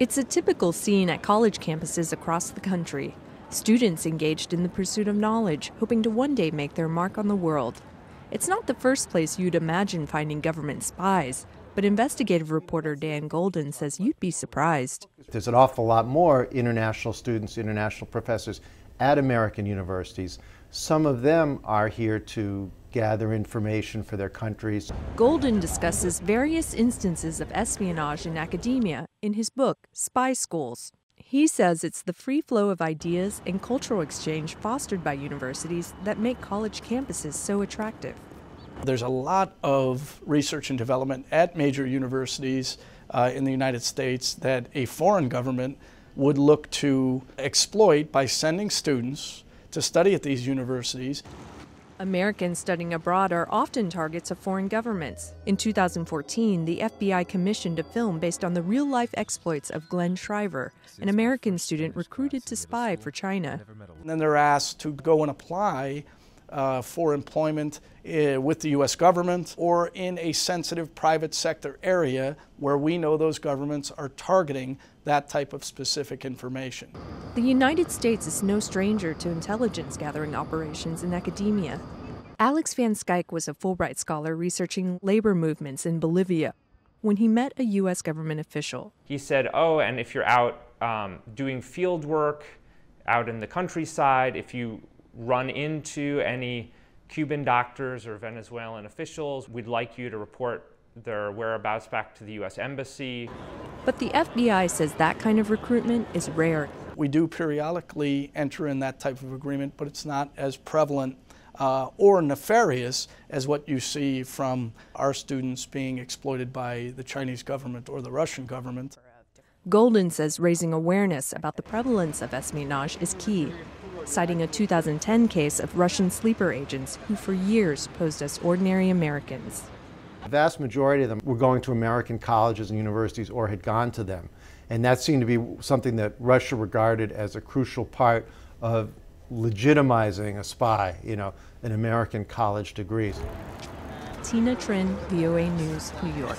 It's a typical scene at college campuses across the country. Students engaged in the pursuit of knowledge, hoping to one day make their mark on the world. It's not the first place you'd imagine finding government spies, but investigative reporter Dan Golden says you'd be surprised. There's an awful lot more international students, international professors at American universities. Some of them are here to gather information for their countries. Golden discusses various instances of espionage in academia in his book, Spy Schools. He says it's the free flow of ideas and cultural exchange fostered by universities that make college campuses so attractive. There's a lot of research and development at major universities in the United States that a foreign government would look to exploit by sending students to study at these universities. Americans studying abroad are often targets of foreign governments. In 2014, the FBI commissioned a film based on the real-life exploits of Glenn Shriver, an American student recruited to spy for China. And then they're asked to go and apply for employment with the U.S. government or in a sensitive private sector area where we know those governments are targeting that type of specific information. The United States is no stranger to intelligence gathering operations in academia. Alex Van Schaick was a Fulbright scholar researching labor movements in Bolivia when he met a U.S. government official. He said, oh, and if you're out doing field work out in the countryside, if you run into any Cuban doctors or Venezuelan officials, we'd like you to report their whereabouts back to the U.S. Embassy. But the FBI says that kind of recruitment is rare. We do periodically enter in that type of agreement, but it's not as prevalent or nefarious as what you see from our students being exploited by the Chinese government or the Russian government. Golden says raising awareness about the prevalence of espionage is key, citing a 2010 case of Russian sleeper agents who for years posed as ordinary Americans. The vast majority of them were going to American colleges and universities or had gone to them. And that seemed to be something that Russia regarded as a crucial part of legitimizing a spy, an American college degree. Tina Trinh, VOA News, New York.